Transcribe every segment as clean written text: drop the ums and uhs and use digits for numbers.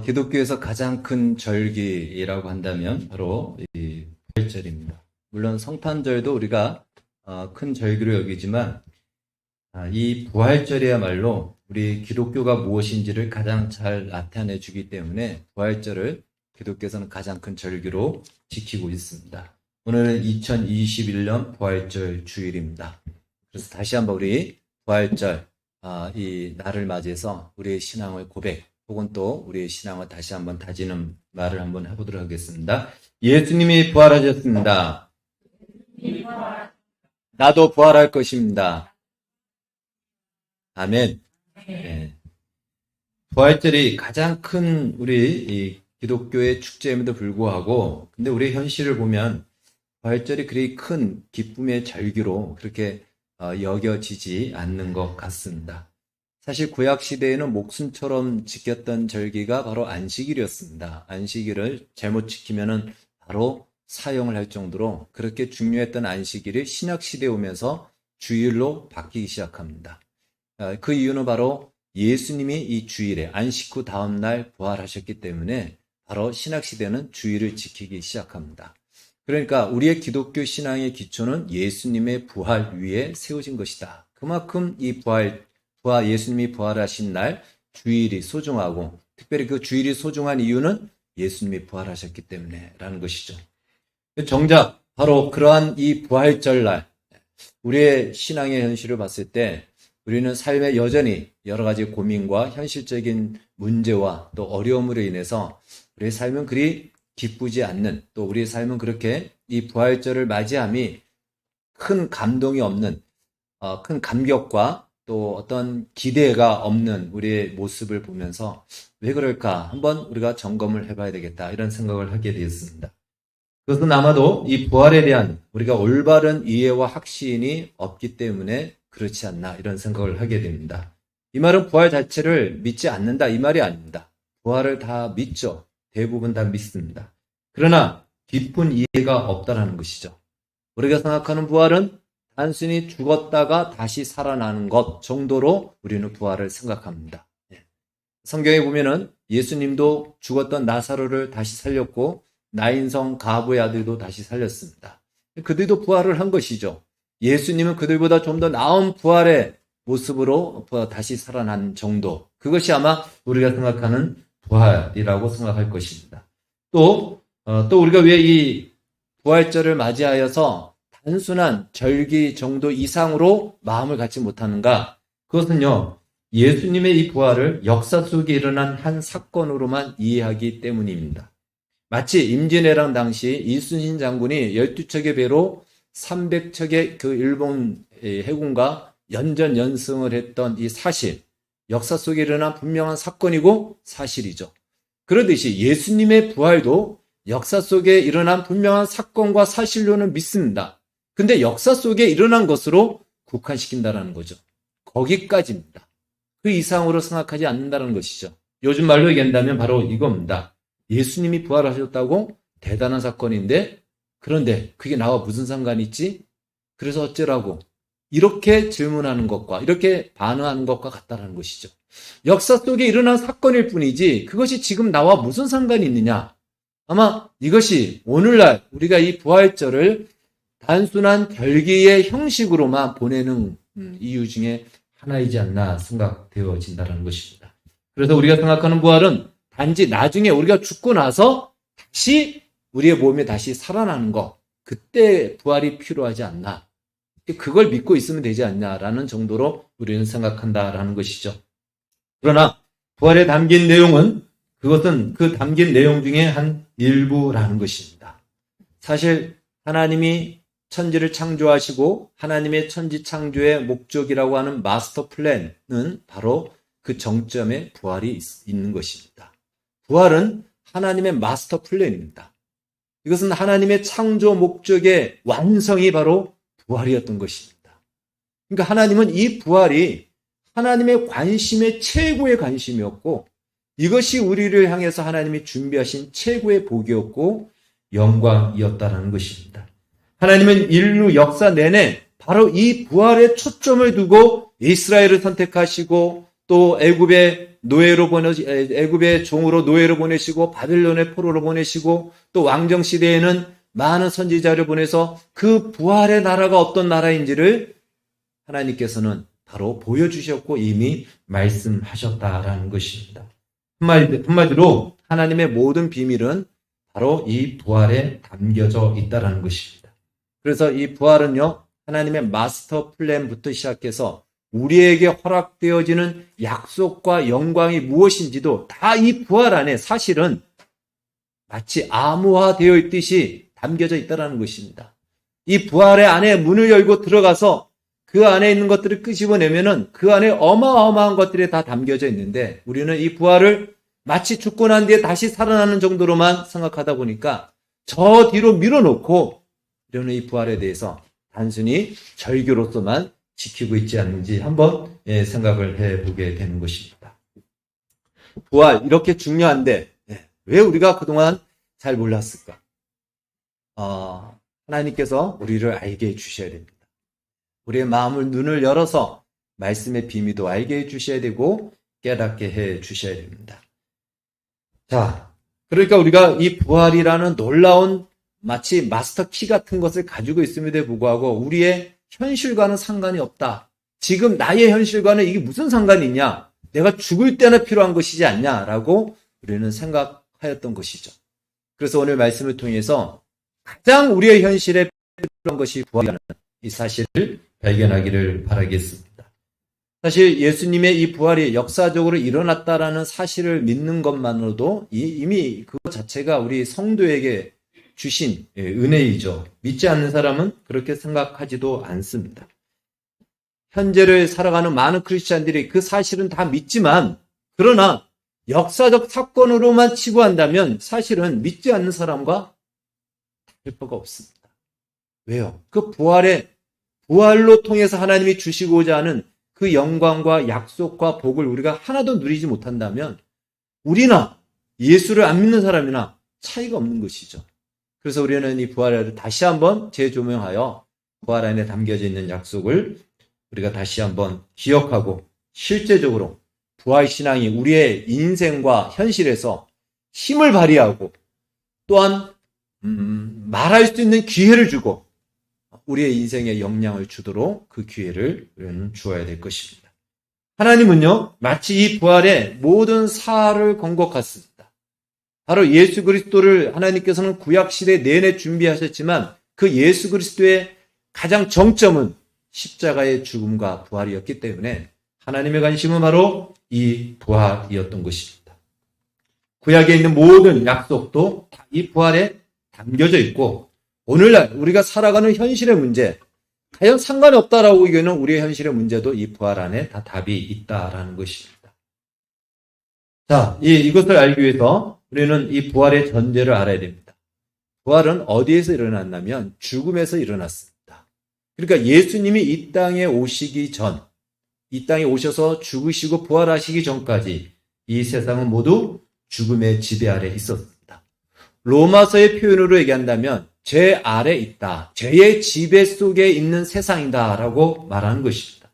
기독교에서 가장 큰 절기라고 한다면 바로 이 부활절입니다. 물론 성탄절도 우리가 큰 절기로 여기지만 이 부활절이야말로 우리 기독교가 무엇인지를 가장 잘 나타내 주기 때문에 부활절을 기독교에서는 가장 큰 절기로 지키고 있습니다. 오늘은 2021년 부활절 주일입니다. 그래서 다시 한번 우리 부활절 이 날을 맞이해서 우리의 신앙을 고백 혹은 또 우리의 신앙을 다시 한번 다지는 말을 한번 해보도록 하겠습니다. 예수님이 부활하셨습니다. 나도 부활할 것입니다. 아멘. 네. 부활절이 가장 큰 우리 이 기독교의 축제임에도 불구하고 근데 우리의 현실을 보면 부활절이 그리 큰 기쁨의 절기로 그렇게 여겨지지 않는 것 같습니다. 사실 구약 시대에는 목숨처럼 지켰던 절기가 바로 안식일이었습니다. 안식일을 잘못 지키면은 바로 사형을 할 정도로 그렇게 중요했던 안식일이 신약 시대에 오면서 주일로 바뀌기 시작합니다. 그 이유는 바로 예수님이 이 주일에 안식 후 다음 날 부활하셨기 때문에 바로 신약 시대는 주일을 지키기 시작합니다. 그러니까 우리의 기독교 신앙의 기초는 예수님의 부활 위에 세워진 것이다. 그만큼 이 예수님이 부활하신 날 주일이 소중하고 특별히 그 주일이 소중한 이유는 예수님이 부활하셨기 때문에라는 것이죠. 정작 바로 그러한 이 부활절 날 우리의 신앙의 현실을 봤을 때 우리는 삶에 여전히 여러 가지 고민과 현실적인 문제와 또 어려움으로 인해서 우리의 삶은 그리 기쁘지 않는 또 우리의 삶은 그렇게 이 부활절을 맞이함이 큰 감동이 없는 큰 감격과 또 어떤 기대가 없는 우리의 모습을 보면서 왜 그럴까 한번 우리가 점검을 해봐야 되겠다 이런 생각을 하게 되었습니다. 그것은 아마도 이 부활에 대한 우리가 올바른 이해와 확신이 없기 때문에 그렇지 않나 이런 생각을 하게 됩니다. 이 말은 부활 자체를 믿지 않는다 이 말이 아닙니다. 부활을 다 믿죠. 대부분 다 믿습니다. 그러나 깊은 이해가 없다는 것이죠. 우리가 생각하는 부활은 단순히 죽었다가 다시 살아나는 것 정도로 우리는 부활을 생각합니다. 성경에 보면은 예수님도 죽었던 나사로를 다시 살렸고 나인성 가부의 아들도 다시 살렸습니다. 그들도 부활을 한 것이죠. 예수님은 그들보다 좀 더 나은 부활의 모습으로 다시 살아난 정도. 그것이 아마 우리가 생각하는 부활이라고 생각할 것입니다. 또 우리가 왜 이 부활절을 맞이하여서 단순한 절기 정도 이상으로 마음을 갖지 못하는가? 그것은요, 예수님의 이 부활을 역사 속에 일어난 한 사건으로만 이해하기 때문입니다. 마치 임진왜란 당시 이순신 장군이 12척의 배로 300척의 그 일본 해군과 연전연승을 했던 이 사실, 역사 속에 일어난 분명한 사건이고 사실이죠. 그러듯이 예수님의 부활도 역사 속에 일어난 분명한 사건과 사실로는 믿습니다. 근데 역사 속에 일어난 것으로 국한시킨다는 거죠. 거기까지입니다. 그 이상으로 생각하지 않는다는 것이죠. 요즘 말로 얘기한다면 바로 이겁니다. 예수님이 부활하셨다고 대단한 사건인데 그런데 그게 나와 무슨 상관이 있지? 그래서 어쩌라고? 이렇게 질문하는 것과 이렇게 반응하는 것과 같다는 것이죠. 역사 속에 일어난 사건일 뿐이지 그것이 지금 나와 무슨 상관이 있느냐? 아마 이것이 오늘날 우리가 이 부활절을 단순한 절기의 형식으로만 보내는 이유 중에 하나이지 않나 생각되어진다는 것입니다. 그래서 우리가 생각하는 부활은 단지 나중에 우리가 죽고 나서 다시 우리의 몸에 다시 살아나는 것, 그때 부활이 필요하지 않나. 그걸 믿고 있으면 되지 않냐라는 정도로 우리는 생각한다라는 것이죠. 그러나 부활에 담긴 내용은 그것은 그 담긴 내용 중에 한 일부라는 것입니다. 사실 하나님이 천지를 창조하시고 하나님의 천지 창조의 목적이라고 하는 마스터 플랜은 바로 그 정점에 부활이 있는 것입니다. 부활은 하나님의 마스터 플랜입니다. 이것은 하나님의 창조 목적의 완성이 바로 부활이었던 것입니다. 그러니까 하나님은 이 부활이 하나님의 관심의 최고의 관심이었고 이것이 우리를 향해서 하나님이 준비하신 최고의 복이었고 영광이었다는 것입니다. 하나님은 인류 역사 내내 바로 이 부활에 초점을 두고 이스라엘을 선택하시고 또 애굽의 종으로 노예로 보내시고 바빌론의 포로로 보내시고 또 왕정 시대에는 많은 선지자를 보내서 그 부활의 나라가 어떤 나라인지를 하나님께서는 바로 보여주셨고 이미 말씀하셨다라는 것입니다. 한마디로 하나님의 모든 비밀은 바로 이 부활에 담겨져 있다라는 것입니다. 그래서 이 부활은요, 하나님의 마스터 플랜부터 시작해서 우리에게 허락되어지는 약속과 영광이 무엇인지도 다 이 부활 안에 사실은 마치 암호화되어 있듯이 담겨져 있다는 것입니다. 이 부활의 안에 문을 열고 들어가서 그 안에 있는 것들을 끄집어내면은 그 안에 어마어마한 것들이 다 담겨져 있는데 우리는 이 부활을 마치 죽고 난 뒤에 다시 살아나는 정도로만 생각하다 보니까 저 뒤로 밀어놓고 우리는 이 부활에 대해서 단순히 절규로서만 지키고 있지 않는지 한번 생각을 해보게 되는 것입니다. 부활 이렇게 중요한데 왜 우리가 그동안 잘 몰랐을까? 하나님께서 우리를 알게 해주셔야 됩니다. 우리의 마음을 눈을 열어서 말씀의 비밀도 알게 해주셔야 되고 깨닫게 해주셔야 됩니다. 자, 그러니까 우리가 이 부활이라는 놀라운 마치 마스터 키 같은 것을 가지고 있음에도 불구하고 우리의 현실과는 상관이 없다. 지금 나의 현실과는 이게 무슨 상관이 있냐? 내가 죽을 때나 필요한 것이지 않냐라고 우리는 생각하였던 것이죠. 그래서 오늘 말씀을 통해서 가장 우리의 현실에 필요한 것이 부활이라는 이 사실을 발견하기를 바라겠습니다. 사실 예수님의 이 부활이 역사적으로 일어났다라는 사실을 믿는 것만으로도 이미 그것 자체가 우리 성도에게 주신 은혜이죠. 믿지 않는 사람은 그렇게 생각하지도 않습니다. 현재를 살아가는 많은 크리스찬들이 그 사실은 다 믿지만 그러나 역사적 사건으로만 치부한다면 사실은 믿지 않는 사람과 다를 바가 없습니다. 왜요? 그 부활로 통해서 하나님이 주시고자 하는 그 영광과 약속과 복을 우리가 하나도 누리지 못한다면 우리나 예수를 안 믿는 사람이나 차이가 없는 것이죠. 그래서 우리는 이 부활을 다시 한번 재조명하여 부활 안에 담겨져 있는 약속을 우리가 다시 한번 기억하고 실제적으로 부활신앙이 우리의 인생과 현실에서 힘을 발휘하고 또한 말할 수 있는 기회를 주고 우리의 인생에 영향을 주도록 그 기회를 우리는 주어야 될 것입니다. 하나님은요, 마치 이 부활의 모든 사활을 건 것 같습니다. 바로 예수 그리스도를 하나님께서는 구약시대 내내 준비하셨지만 그 예수 그리스도의 가장 정점은 십자가의 죽음과 부활이었기 때문에 하나님의 관심은 바로 이 부활이었던 것입니다. 구약에 있는 모든 약속도 이 부활에 담겨져 있고 오늘날 우리가 살아가는 현실의 문제, 과연 상관이 없다라고 얘기하는 우리의 현실의 문제도 이 부활 안에 다 답이 있다라는 것입니다. 자, 이것을 알기 위해서 우리는 이 부활의 전제를 알아야 됩니다. 부활은 어디에서 일어났냐면 죽음에서 일어났습니다. 그러니까 예수님이 이 땅에 오시기 전, 이 땅에 오셔서 죽으시고 부활하시기 전까지 이 세상은 모두 죽음의 지배 아래 있었습니다. 로마서의 표현으로 얘기한다면 죄 아래 있다. 죄의 지배 속에 있는 세상이다 라고 말하는 것입니다.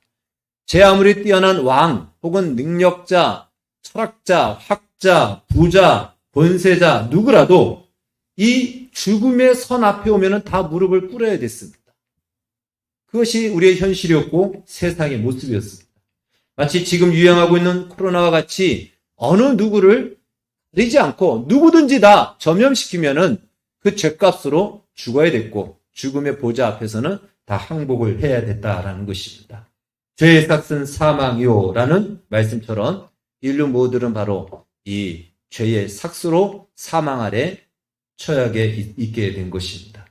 죄 아무리 뛰어난 왕 혹은 능력자, 철학자, 학자, 부자, 권세자 누구라도 이 죽음의 선 앞에 오면 다 무릎을 꿇어야 됐습니다. 그것이 우리의 현실이었고 세상의 모습이었습니다. 마치 지금 유행하고 있는 코로나와 같이 어느 누구를 가리지 않고 누구든지 다 전염시키면은 그 죄값으로 죽어야 됐고 죽음의 보좌 앞에서는 다 항복을 해야 됐다라는 것입니다. 죄의 삭은 사망이요라는 말씀처럼 인류 모두는 바로 이 죄의 삭스로 사망 아래 처하게 있게 된 것입니다.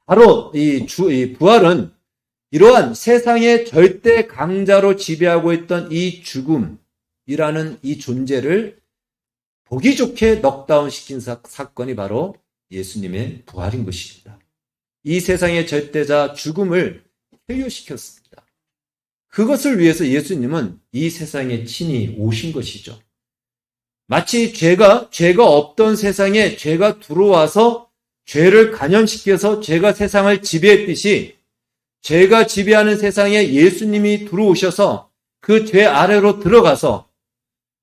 바로 이 부활은 이러한 세상의 절대 강자로 지배하고 있던 이 죽음이라는 이 존재를 보기 좋게 넉다운 시킨 사건이 바로 예수님의 부활인 것입니다. 이 세상의 절대자 죽음을 해결시켰습니다. 그것을 위해서 예수님은 이 세상에 친히 오신 것이죠. 마치 죄가 없던 세상에 죄가 들어와서 죄를 간염시켜서 죄가 세상을 지배했듯이 죄가 지배하는 세상에 예수님이 들어오셔서 그 죄 아래로 들어가서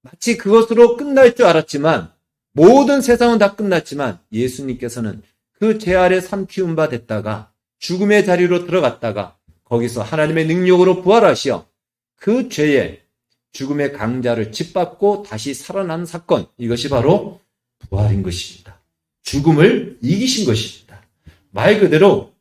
마치 그것으로 끝날 줄 알았지만, 모든 세상은 다 끝났지만 예수님께서는 그 죄 아래 삼키운 바 됐다가 죽음의 자리로 들어갔다가 거기서 하나님의 능력으로 부활하시어 그 죄의 죽음의 강자를 짓밟고 다시 살아난 사건, 이것이 바로 부활인 것입니다. 죽음을 이기신 것입니다. 말 그대로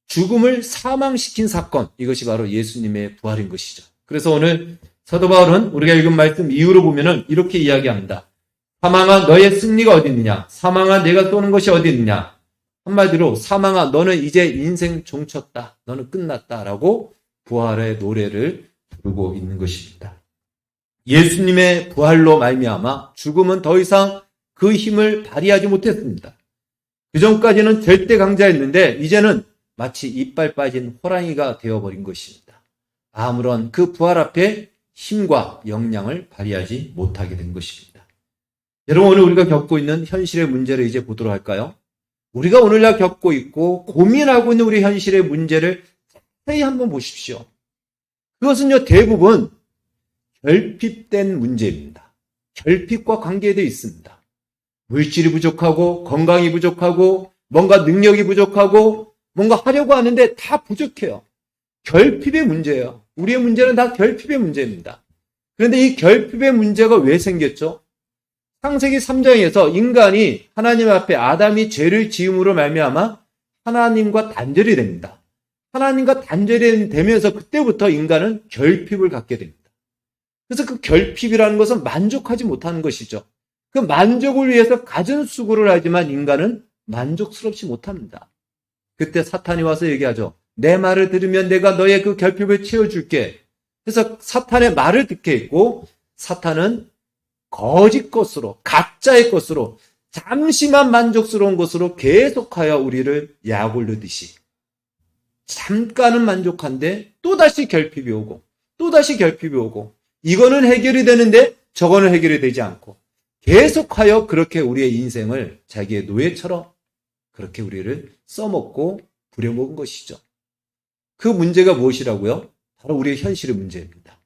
죽음을 사망시킨 사건, 이것이 바로 예수님의 부활인 것이죠. 그래서 오늘 사도 바울은 우리가 읽은 말씀 이후로 보면은 이렇게 이야기합니다. 사망아 너의 승리가 어디 있느냐? 사망아 내가 쏘는 것이 어디 있느냐? 한마디로 사망아 너는 이제 인생 종쳤다. 너는 끝났다라고 부활의 노래를 부르고 있는 것입니다. 예수님의 부활로 말미암아 죽음은 더 이상 그 힘을 발휘하지 못했습니다. 그전까지는 절대 강자였는데 이제는 마치 이빨 빠진 호랑이가 되어버린 것입니다. 아무런 그 부활 앞에 힘과 역량을 발휘하지 못하게 된 것입니다. 여러분, 오늘 우리가 겪고 있는 현실의 문제를 이제 보도록 할까요? 우리가 오늘날 겪고 있고 고민하고 있는 우리 현실의 문제를 자세히 한번 보십시오. 그것은요, 대부분 결핍된 문제입니다. 결핍과 관계되어 있습니다. 물질이 부족하고 건강이 부족하고 뭔가 능력이 부족하고 뭔가 하려고 하는데 다 부족해요. 결핍의 문제예요. 우리의 문제는 다 결핍의 문제입니다. 그런데 이 결핍의 문제가 왜 생겼죠? 창세기 3장에서 인간이 하나님 앞에 아담이 죄를 지음으로 말미암아 하나님과 단절이 됩니다. 하나님과 단절이 되면서 그때부터 인간은 결핍을 갖게 됩니다. 그래서 그 결핍이라는 것은 만족하지 못하는 것이죠. 그 만족을 위해서 갖은 수고를 하지만 인간은 만족스럽지 못합니다. 그때 사탄이 와서 얘기하죠. 내 말을 들으면 내가 너의 그 결핍을 채워줄게. 그래서 사탄의 말을 듣게 했고 사탄은 거짓 것으로, 가짜의 것으로, 잠시만 만족스러운 것으로 계속하여 우리를 약올르듯이 잠깐은 만족한데 또다시 결핍이 오고 또다시 결핍이 오고 이거는 해결이 되는데 저거는 해결이 되지 않고 계속하여 그렇게 우리의 인생을 자기의 노예처럼 그렇게 우리를 써먹고 부려먹은 것이죠. 그 문제가 무엇이라고요? 바로 우리의 현실의 문제입니다.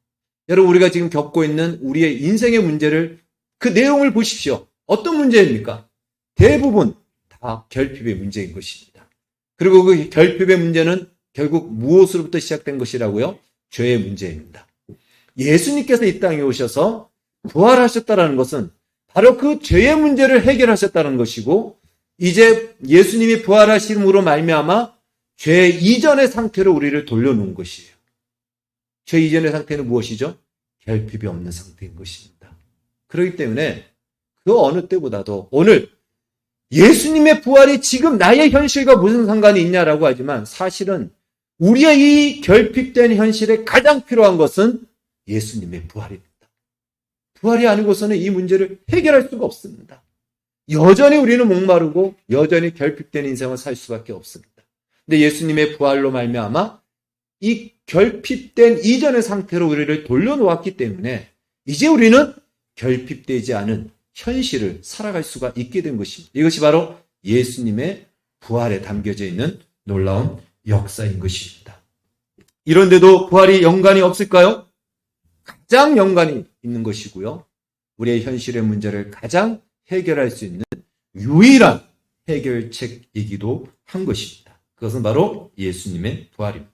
여러분, 우리가 지금 겪고 있는 우리의 인생의 문제를 그 내용을 보십시오. 어떤 문제입니까? 대부분 다 결핍의 문제인 것입니다. 그리고 그 결핍의 문제는 결국 무엇으로부터 시작된 것이라고요? 죄의 문제입니다. 예수님께서 이 땅에 오셔서 부활하셨다는 것은 바로 그 죄의 문제를 해결하셨다는 것이고 이제 예수님이 부활하심으로 말미암아 죄 이전의 상태로 우리를 돌려놓은 것이에요. 죄 이전의 상태는 무엇이죠? 결핍이 없는 상태인 것입니다. 그렇기 때문에 그 어느 때보다도 오늘 예수님의 부활이 지금 나의 현실과 무슨 상관이 있냐라고 하지만 사실은 우리의 이 결핍된 현실에 가장 필요한 것은 예수님의 부활입니다. 부활이 아니고서는 이 문제를 해결할 수가 없습니다. 여전히 우리는 목마르고 여전히 결핍된 인생을 살 수밖에 없습니다. 근데 예수님의 부활로 말미암아 이 결핍된 이전의 상태로 우리를 돌려놓았기 때문에 이제 우리는 결핍되지 않은 현실을 살아갈 수가 있게 된 것입니다. 이것이 바로 예수님의 부활에 담겨져 있는 놀라운 역사인 것입니다. 이런데도 부활이 연관이 없을까요? 가장 연관이 있는 것이고요. 우리의 현실의 문제를 가장 해결할 수 있는 유일한 해결책이기도 한 것입니다. 그것은 바로 예수님의 부활입니다.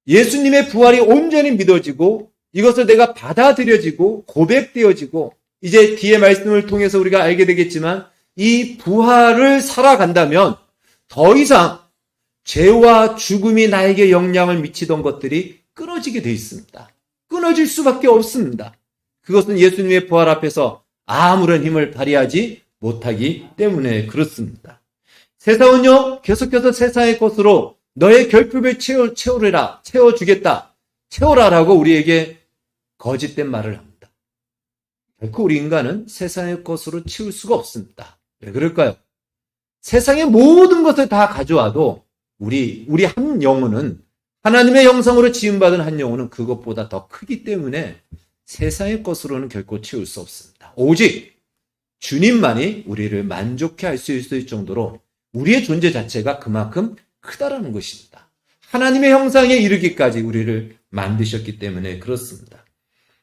예수님의 부활이 온전히 믿어지고 이것을 내가 받아들여지고 고백되어지고 이제 뒤의 말씀을 통해서 우리가 알게 되겠지만 이 부활을 살아간다면 더 이상 죄와 죽음이 나에게 영향을 미치던 것들이 끊어지게 되어 있습니다. 끊어질 수밖에 없습니다. 그것은 예수님의 부활 앞에서 아무런 힘을 발휘하지 못하기 때문에 그렇습니다. 세상은요, 계속해서 세상의 것으로 너의 결핍을 채우리라, 채워주겠다, 채워라라고 우리에게 거짓된 말을 합니다. 결코 우리 인간은 세상의 것으로 채울 수가 없습니다. 왜 그럴까요? 세상의 모든 것을 다 가져와도 우리 한 영혼은 하나님의 형상으로 지음받은 한 영혼은 그것보다 더 크기 때문에 세상의 것으로는 결코 채울 수 없습니다. 오직 주님만이 우리를 만족해 할 수 있을 정도로 우리의 존재 자체가 그만큼 크다라는 것입니다. 하나님의 형상에 이르기까지 우리를 만드셨기 때문에 그렇습니다.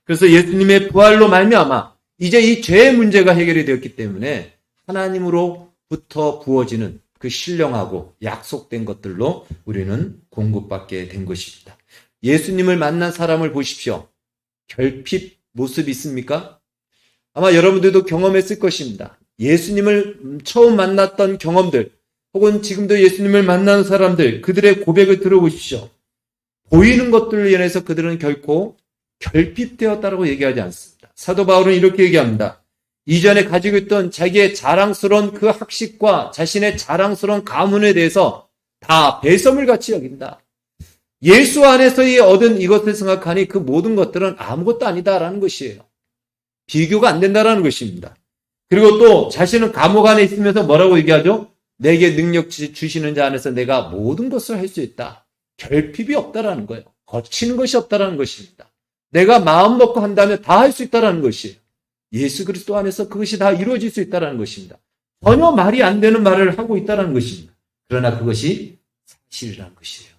그래서 예수님의 부활로 말미암아 이제 이 죄의 문제가 해결이 되었기 때문에 하나님으로부터 부어지는 그 신령하고 약속된 것들로 우리는 공급받게 된 것입니다. 예수님을 만난 사람을 보십시오. 결핍 모습이 있습니까? 아마 여러분들도 경험했을 것입니다. 예수님을 처음 만났던 경험들, 혹은 지금도 예수님을 만나는 사람들, 그들의 고백을 들어보십시오. 보이는 것들로 인해서 그들은 결코 결핍되었다라고 얘기하지 않습니다. 사도 바울은 이렇게 얘기합니다. 이전에 가지고 있던 자기의 자랑스러운 그 학식과 자신의 자랑스러운 가문에 대해서 다 배설물 같이 여긴다. 예수 안에서 얻은 이것을 생각하니 그 모든 것들은 아무것도 아니다라는 것이에요. 비교가 안 된다라는 것입니다. 그리고 또 자신은 감옥 안에 있으면서 뭐라고 얘기하죠? 내게 능력 주시는 자 안에서 내가 모든 것을 할 수 있다. 결핍이 없다라는 거예요. 거치는 것이 없다라는 것입니다. 내가 마음 먹고 한다면 다 할 수 있다라는 것이에요. 예수 그리스도 안에서 그것이 다 이루어질 수 있다라는 것입니다. 전혀 말이 안 되는 말을 하고 있다라는 것입니다. 그러나 그것이 사실이라는 것이에요.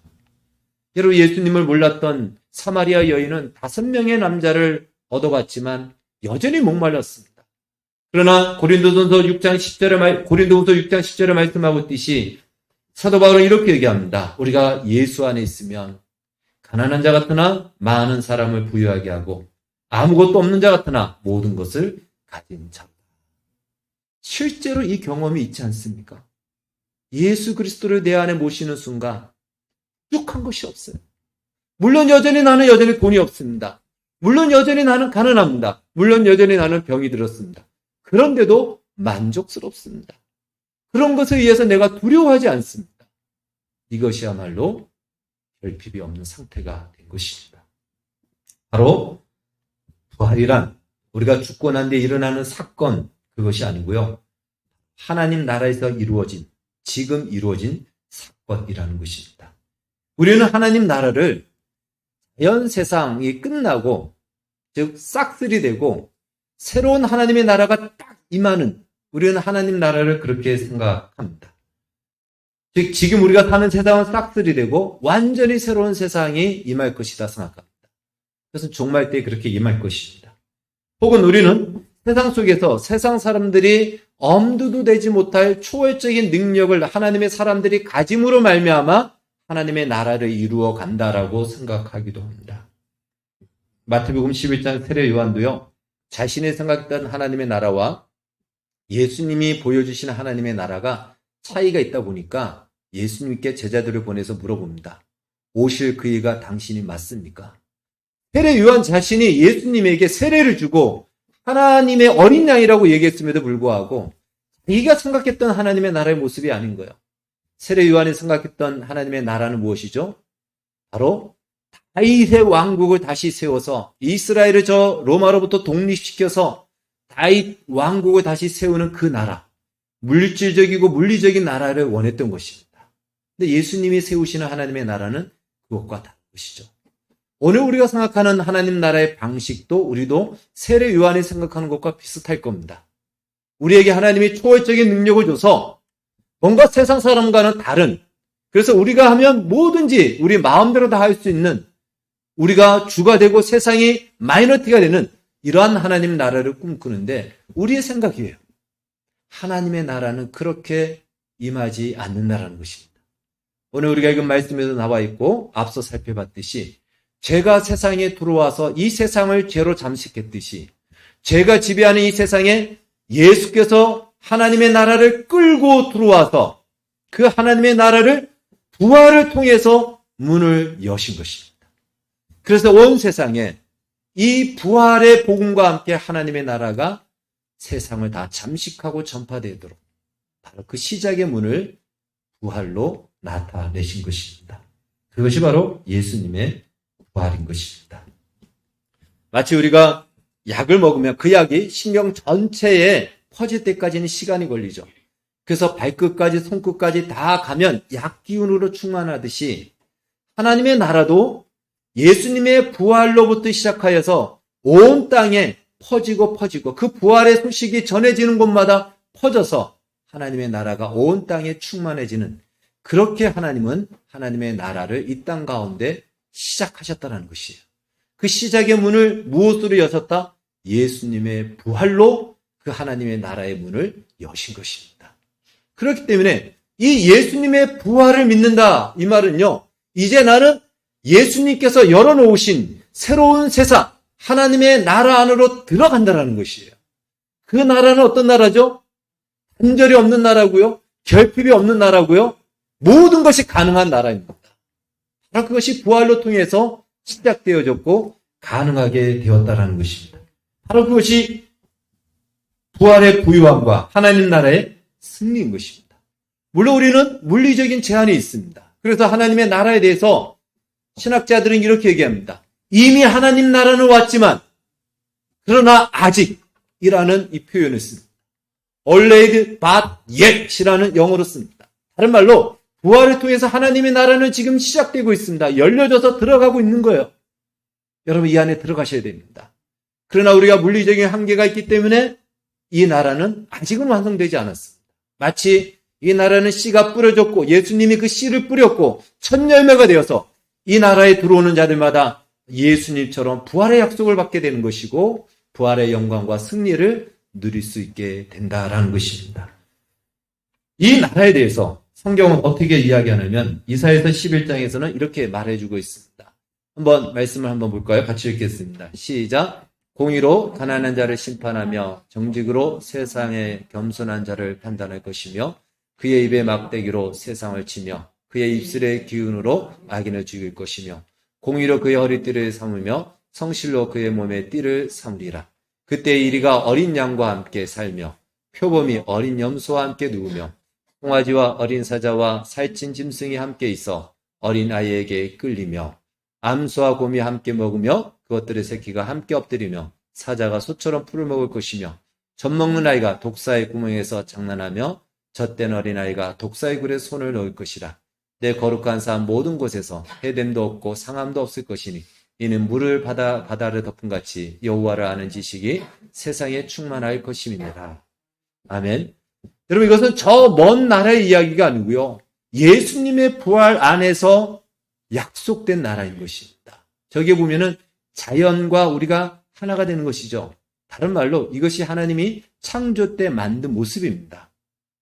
여러분, 예수님을 몰랐던 사마리아 여인은 5명의 남자를 얻어봤지만 여전히 목말랐습니다. 그러나 고린도후서 6장 10절에 말씀하고 있듯이 사도 바울은 이렇게 얘기합니다. 우리가 예수 안에 있으면 가난한 자 같으나 많은 사람을 부유하게 하고 아무것도 없는 자 같으나 모든 것을 가진 자다. 실제로 이 경험이 있지 않습니까? 예수 그리스도를 내 안에 모시는 순간 부족한 것이 없어요. 물론 여전히 나는 돈이 없습니다. 물론 여전히 나는 가난합니다. 물론 여전히 나는 병이 들었습니다. 그런데도 만족스럽습니다. 그런 것에 의해서 내가 두려워하지 않습니다. 이것이야말로 결핍이 없는 상태가 된 것입니다. 바로 부활이란 우리가 죽고 난 뒤에 일어나는 사건, 그것이 아니고요. 하나님 나라에서 지금 이루어진 사건이라는 것입니다. 우리는 하나님 나라를 자연 세상이 끝나고, 즉 싹쓸이 되고 새로운 하나님의 나라가 딱 임하는, 우리는 하나님 나라를 그렇게 생각합니다. 즉 지금 우리가 사는 세상은 싹쓸이 되고 완전히 새로운 세상이 임할 것이다 생각합니다. 그것은 종말 때 그렇게 임할 것입니다. 혹은 우리는 세상 속에서 세상 사람들이 엄두도 내지 못할 초월적인 능력을 하나님의 사람들이 가짐으로 말미암아 하나님의 나라를 이루어 간다라고 생각하기도 합니다. 마태복음 11장 세례 요한도요, 자신이 생각했던 하나님의 나라와 예수님이 보여주신 하나님의 나라가 차이가 있다 보니까 예수님께 제자들을 보내서 물어봅니다. 오실 그이가 당신이 맞습니까? 세례 요한 자신이 예수님에게 세례를 주고 하나님의 어린 양이라고 얘기했음에도 불구하고 자기가 생각했던 하나님의 나라의 모습이 아닌 거예요. 세례 요한이 생각했던 하나님의 나라는 무엇이죠? 바로 다윗의 왕국을 다시 세워서 이스라엘을 저 로마로부터 독립시켜서 다윗 왕국을 다시 세우는 그 나라, 물질적이고 물리적인 나라를 원했던 것입니다. 근데 예수님이 세우시는 하나님의 나라는 그것과 다른 것이죠. 오늘 우리가 생각하는 하나님 나라의 방식도 우리도 세례 요한이 생각하는 것과 비슷할 겁니다. 우리에게 하나님이 초월적인 능력을 줘서 뭔가 세상 사람과는 다른, 그래서 우리가 하면 뭐든지 우리 마음대로 다 할 수 있는, 우리가 주가 되고 세상이 마이너티가 되는 이러한 하나님 나라를 꿈꾸는데 우리의 생각이에요. 하나님의 나라는 그렇게 임하지 않는다라는 것입니다. 오늘 우리가 읽은 말씀에도 나와 있고 앞서 살펴봤듯이 죄가 세상에 들어와서 이 세상을 죄로 잠식했듯이 죄가 지배하는 이 세상에 예수께서 하나님의 나라를 끌고 들어와서 그 하나님의 나라를 부활을 통해서 문을 여신 것입니다. 그래서 온 세상에 이 부활의 복음과 함께 하나님의 나라가 세상을 다 잠식하고 전파되도록 바로 그 시작의 문을 부활로 나타내신 것입니다. 그것이 바로 예수님의 부활인 것입니다. 마치 우리가 약을 먹으면 그 약이 신경 전체에 퍼질 때까지는 시간이 걸리죠. 그래서 발끝까지 손끝까지 다 가면 약 기운으로 충만하듯이 하나님의 나라도 예수님의 부활로부터 시작하여서 온 땅에 퍼지고 그 부활의 소식이 전해지는 곳마다 퍼져서 하나님의 나라가 온 땅에 충만해지는, 그렇게 하나님은 하나님의 나라를 이 땅 가운데 시작하셨다는 것이에요. 그 시작의 문을 무엇으로 여셨다? 예수님의 부활로 그 하나님의 나라의 문을 여신 것입니다. 그렇기 때문에 이 예수님의 부활을 믿는다, 이 말은요, 이제 나는 예수님께서 열어놓으신 새로운 세상, 하나님의 나라 안으로 들어간다라는 것이에요. 그 나라는 어떤 나라죠? 단절이 없는 나라고요, 결핍이 없는 나라고요, 모든 것이 가능한 나라입니다. 바로 그것이 부활로 통해서 시작되어졌고 가능하게 되었다라는 것입니다. 바로 그것이 부활의 부유함과 하나님 나라의 승리인 것입니다. 물론 우리는 물리적인 제한이 있습니다. 그래서 하나님의 나라에 대해서 신학자들은 이렇게 얘기합니다. 이미 하나님 나라는 왔지만 그러나 아직이라는 이 표현을 씁니다. Already but yet이라는 영어로 씁니다. 다른 말로 부활을 통해서 하나님의 나라는 지금 시작되고 있습니다. 열려져서 들어가고 있는 거예요. 여러분 이 안에 들어가셔야 됩니다. 그러나 우리가 물리적인 한계가 있기 때문에 이 나라는 아직은 완성되지 않았습니다. 마치 이 나라는 씨가 뿌려졌고 예수님이 그 씨를 뿌렸고 첫 열매가 되어서 이 나라에 들어오는 자들마다 예수님처럼 부활의 약속을 받게 되는 것이고 부활의 영광과 승리를 누릴 수 있게 된다라는 것입니다. 이 나라에 대해서 성경은 어떻게 이야기하냐면 이사야서 11장에서는 이렇게 말해주고 있습니다. 말씀을 한번 볼까요? 같이 읽겠습니다. 시작. 공의로 가난한 자를 심판하며 정직으로 세상에 겸손한 자를 판단할 것이며 그의 입에 막대기로 세상을 치며 그의 입술의 기운으로 악인을 죽일 것이며 공의로 그의 허리띠를 삼으며 성실로 그의 몸에 띠를 삼으리라. 그때 이리가 어린 양과 함께 살며 표범이 어린 염소와 함께 누우며 송아지와 어린 사자와 살찐 짐승이 함께 있어 어린 아이에게 끌리며 암소와 곰이 함께 먹으며 그것들의 새끼가 함께 엎드리며 사자가 소처럼 풀을 먹을 것이며 젖먹는 아이가 독사의 구멍에서 장난하며 젖된 어린아이가 독사의 굴에 손을 넣을 것이라. 내 거룩한 삶 모든 곳에서 해됨도 없고 상함도 없을 것이니 이는 물을 바다를 덮은 같이 여호와를 아는 지식이 세상에 충만할 것임이니라. 아멘. 여러분 이것은 저 먼 나라의 이야기가 아니고요. 예수님의 부활 안에서 약속된 나라인 것입니다. 저기에 보면은 자연과 우리가 하나가 되는 것이죠. 다른 말로 이것이 하나님이 창조 때 만든 모습입니다.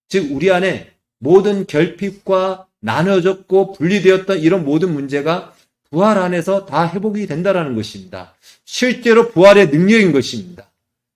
즉 우리 안에 모든 결핍과 나눠졌고 분리되었던 이런 모든 문제가 부활 안에서 다 회복이 된다는 것입니다. 실제로 부활의 능력인 것입니다.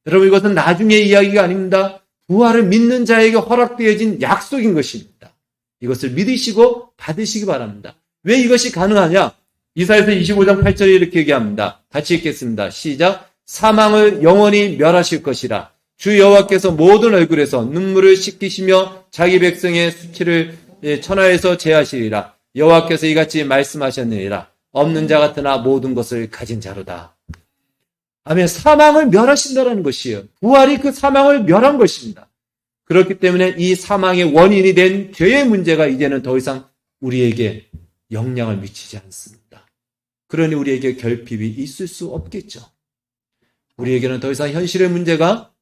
여러분 이것은 나중의 이야기가 아닙니다. 부활을 믿는 자에게 허락되어진 약속인 것입니다. 이것을 믿으시고 받으시기 바랍니다. 왜 이것이 가능하냐? 이사야서 25장 8절에 이렇게 얘기합니다. 같이 읽겠습니다. 시작. 사망을 영원히 멸하실 것이라. 주 여호와께서 모든 얼굴에서 눈물을 씻기시며 자기 백성의 수치를 천하에서 제하시리라. 여호와께서 이같이 말씀하셨느니라. 없는 자 같으나 모든 것을 가진 자로다. 아멘. 사망을 멸하신다는 것이에요. 부활이 그 사망을 멸한 것입니다. 그렇기 때문에 이 사망의 원인이 된 죄의 문제가 이제는 더 이상 우리에게 영향을 미치지 않습니다. 그러니 우리에게 결핍이 있을 수 없겠죠. 우리에게는 더 이상 현실의 문제가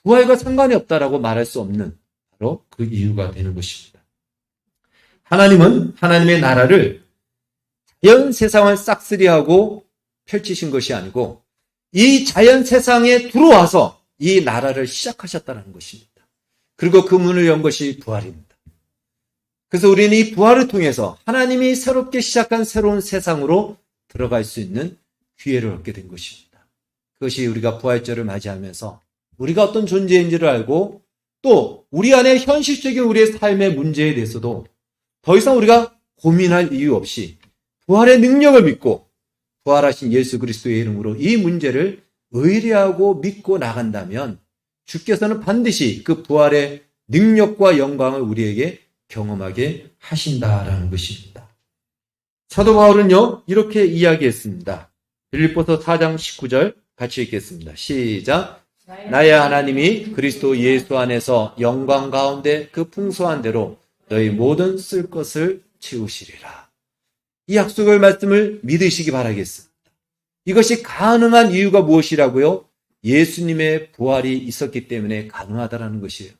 부활과 상관이 없다라고 말할 수 없는 바로 그 이유가 되는 것입니다. 하나님은 하나님의 나라를 자연 세상을 싹쓸이하고 펼치신 것이 아니고 이 자연 세상에 들어와서 이 나라를 시작하셨다는 것입니다. 그리고 그 문을 연 것이 부활입니다. 그래서 우리는 이 부활을 통해서 하나님이 새롭게 시작한 새로운 세상으로 들어갈 수 있는 기회를 얻게 된 것입니다. 그것이 우리가 부활절을 맞이하면서 우리가 어떤 존재인지를 알고 또 우리 안에 현실적인 우리의 삶의 문제에 대해서도 더 이상 우리가 고민할 이유 없이 부활의 능력을 믿고 부활하신 예수 그리스도의 이름으로 이 문제를 의뢰하고 믿고 나간다면 주께서는 반드시 그 부활의 능력과 영광을 우리에게 경험하게 하신다라는 것입니다. 사도 바울은요 이렇게 이야기했습니다. 빌립보서 4장 19절 같이 읽겠습니다. 시작. 나의 하나님이 그리스도 예수 안에서 영광 가운데 그 풍성한 대로 너희 모든 쓸 것을 채우시리라. 이 약속의 말씀을 믿으시기 바라겠습니다. 이것이 가능한 이유가 무엇이라고요? 예수님의 부활이 있었기 때문에 가능하다라는 것이에요.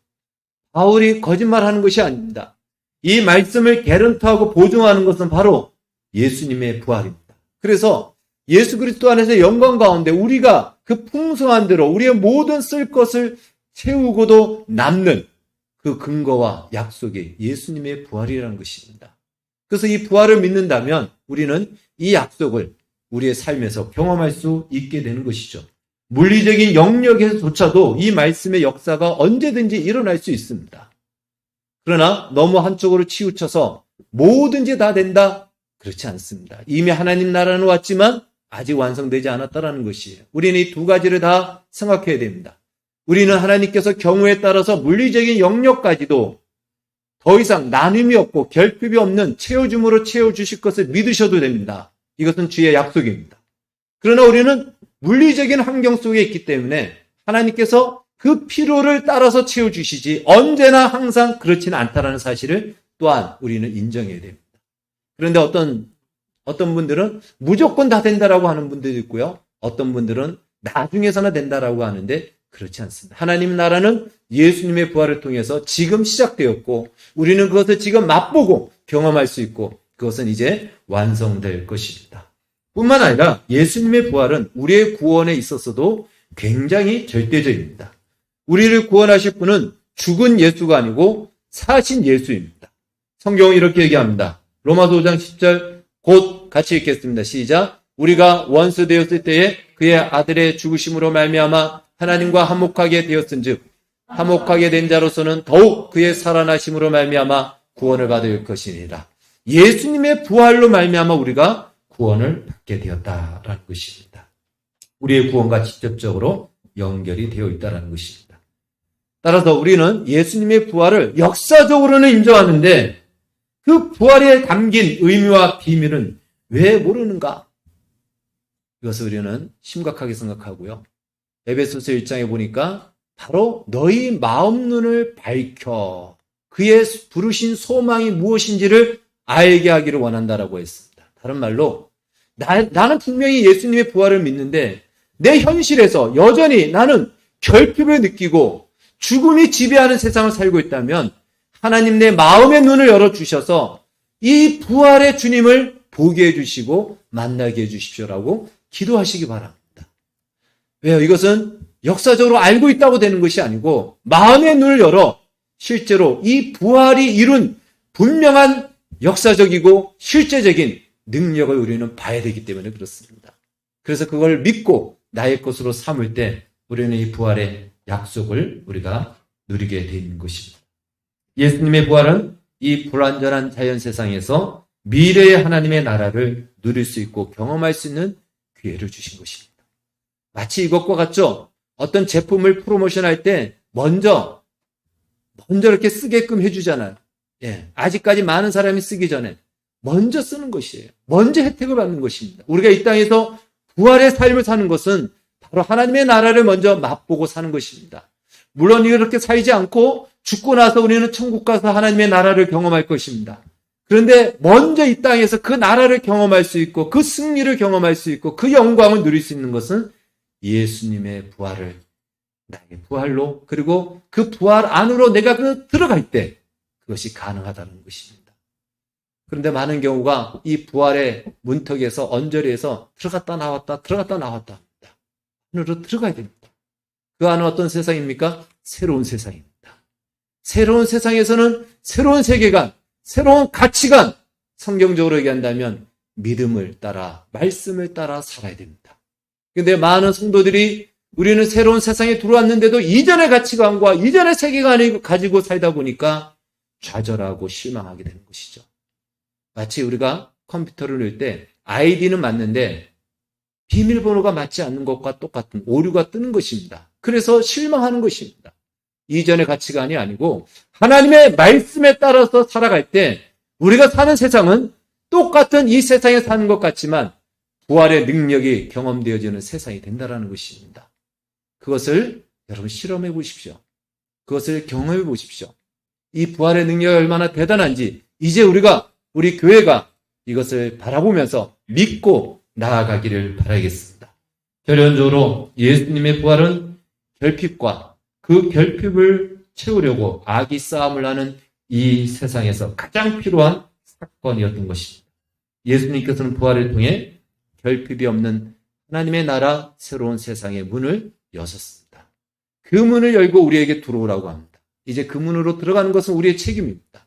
바울이 거짓말하는 것이 아닙니다. 이 말씀을 개런트하고 보증하는 것은 바로 예수님의 부활입니다. 그래서 예수 그리스도 안에서 영광 가운데 우리가 그 풍성한 대로 우리의 모든 쓸 것을 채우고도 남는 그 근거와 약속이 예수님의 부활이라는 것입니다. 그래서 이 부활을 믿는다면 우리는 이 약속을 우리의 삶에서 경험할 수 있게 되는 것이죠. 물리적인 영역에서조차도 이 말씀의 역사가 언제든지 일어날 수 있습니다. 그러나 너무 한쪽으로 치우쳐서 뭐든지 다 된다? 그렇지 않습니다. 이미 하나님 나라는 왔지만 아직 완성되지 않았다라는 것이에요. 우리는 이 두 가지를 다 생각해야 됩니다. 우리는 하나님께서 경우에 따라서 물리적인 영역까지도 더 이상 나눔이 없고 결핍이 없는 채워줌으로 채워주실 것을 믿으셔도 됩니다. 이것은 주의 약속입니다. 그러나 우리는 물리적인 환경 속에 있기 때문에 하나님께서 그 필요를 따라서 채워주시지 언제나 항상 그렇지는 않다는 사실을 또한 우리는 인정해야 됩니다. 그런데 어떤 분들은 무조건 다 된다라고 하는 분들도 있고요. 어떤 분들은 나중에서나 된다라고 하는데 그렇지 않습니다. 하나님 나라는 예수님의 부활을 통해서 지금 시작되었고 우리는 그것을 지금 맛보고 경험할 수 있고 그것은 이제 완성될 것입니다. 뿐만 아니라 예수님의 부활은 우리의 구원에 있어서도 굉장히 절대적입니다. 우리를 구원하실 분은 죽은 예수가 아니고 사신 예수입니다. 성경은 이렇게 얘기합니다. 로마서 5장 10절 곧 같이 읽겠습니다. 시작. 우리가 원수 되었을 때에 그의 아들의 죽으심으로 말미암아 하나님과 화목하게 되었은즉 화목하게 된 자로서는 더욱 그의 살아나심으로 말미암아 구원을 받을 것이니라. 예수님의 부활로 말미암아 우리가 구원을 받게 되었다라는 것입니다. 우리의 구원과 직접적으로 연결이 되어 있다는 것입니다. 따라서 우리는 예수님의 부활을 역사적으로는 인정하는데 그 부활에 담긴 의미와 비밀은 왜 모르는가? 이것을 우리는 심각하게 생각하고요. 에베소서 1장에 보니까 바로 너희 마음 눈을 밝혀 그의 부르신 소망이 무엇인지를 알게 하기를 원한다라고 했습니다. 다른 말로 나는 분명히 예수님의 부활을 믿는데 내 현실에서 여전히 나는 결핍을 느끼고 죽음이 지배하는 세상을 살고 있다면 하나님 내 마음의 눈을 열어주셔서 이 부활의 주님을 보게 해주시고 만나게 해주십시오라고 기도하시기 바랍니다. 왜요? 이것은 역사적으로 알고 있다고 되는 것이 아니고 마음의 눈을 열어 실제로 이 부활이 이룬 분명한 역사적이고 실제적인 능력을 우리는 봐야 되기 때문에 그렇습니다. 그래서 그걸 믿고 나의 것으로 삼을 때 우리는 이 부활의 약속을 우리가 누리게 되는 것입니다. 예수님의 부활은 이 불완전한 자연 세상에서 미래의 하나님의 나라를 누릴 수 있고 경험할 수 있는 기회를 주신 것입니다. 마치 이것과 같죠? 어떤 제품을 프로모션할 때 먼저 이렇게 쓰게끔 해주잖아요. 아직까지 많은 사람이 쓰기 전에 먼저 쓰는 것이에요. 먼저 혜택을 받는 것입니다. 우리가 이 땅에서 부활의 삶을 사는 것은 바로 하나님의 나라를 먼저 맛보고 사는 것입니다. 물론 이렇게 살지 않고 죽고 나서 우리는 천국 가서 하나님의 나라를 경험할 것입니다. 그런데 먼저 이 땅에서 그 나라를 경험할 수 있고 그 승리를 경험할 수 있고 그 영광을 누릴 수 있는 것은 예수님의 부활을 나의 부활로 그리고 그 부활 안으로 내가 들어갈 때 그것이 가능하다는 것입니다. 그런데 많은 경우가 이 부활의 문턱에서 언저리에서 들어갔다 나왔다 합니다. 안으로 들어가야 됩니다. 그 안은 어떤 세상입니까? 새로운 세상입니다. 새로운 세상에서는 새로운 세계관, 새로운 가치관, 성경적으로 얘기한다면 믿음을 따라, 말씀을 따라 살아야 됩니다. 그런데 많은 성도들이 우리는 새로운 세상에 들어왔는데도 이전의 가치관과 이전의 세계관을 가지고 살다 보니까 좌절하고 실망하게 되는 것이죠. 마치 우리가 컴퓨터를 넣을 때 아이디는 맞는데 비밀번호가 맞지 않는 것과 똑같은 오류가 뜨는 것입니다. 그래서 실망하는 것입니다. 이전의 가치관이 아니고 하나님의 말씀에 따라서 살아갈 때 우리가 사는 세상은 똑같은 이 세상에 사는 것 같지만 부활의 능력이 경험되어지는 세상이 된다는 것입니다. 그것을 여러분 실험해 보십시오. 그것을 경험해 보십시오. 이 부활의 능력이 얼마나 대단한지 이제 우리 교회가 이것을 바라보면서 믿고 나아가기를 바라겠습니다. 결론적으로 예수님의 부활은 결핍과 그 결핍을 채우려고 악이 싸움을 하는 이 세상에서 가장 필요한 사건이었던 것입니다. 예수님께서는 부활을 통해 결핍이 없는 하나님의 나라 새로운 세상의 문을 여셨습니다. 그 문을 열고 우리에게 들어오라고 합니다. 이제 그 문으로 들어가는 것은 우리의 책임입니다.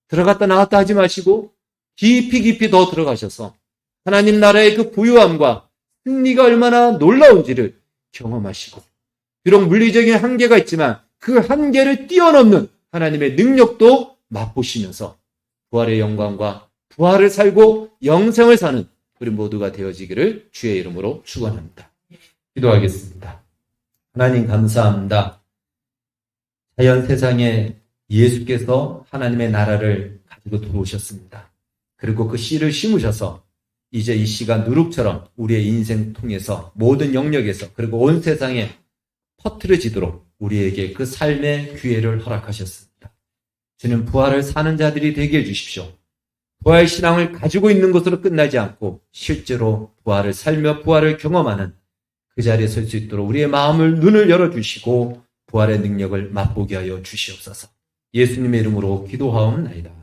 들어갔다 나왔다 하지 마시고 깊이 더 들어가셔서 하나님 나라의 그 부유함과 승리가 얼마나 놀라운지를 경험하시고, 비록 물리적인 한계가 있지만 그 한계를 뛰어넘는 하나님의 능력도 맛보시면서 부활의 영광과 부활을 살고 영생을 사는 우리 모두가 되어지기를 주의 이름으로 축원합니다. 기도하겠습니다. 하나님 감사합니다. 자연 세상에 예수께서 하나님의 나라를 가지고 들어오셨습니다. 그리고 그 씨를 심으셔서 이제 이 씨가 누룩처럼 우리의 인생 통해서 모든 영역에서 그리고 온 세상에 퍼뜨려지도록 우리에게 그 삶의 기회를 허락하셨습니다. 주는 부활을 사는 자들이 되게 해주십시오. 부활 신앙을 가지고 있는 것으로 끝나지 않고 실제로 부활을 살며 부활을 경험하는 그 자리에 설 수 있도록 우리의 마음을 눈을 열어주시고 부활의 능력을 맛보게 하여 주시옵소서. 예수님의 이름으로 기도하옵나이다.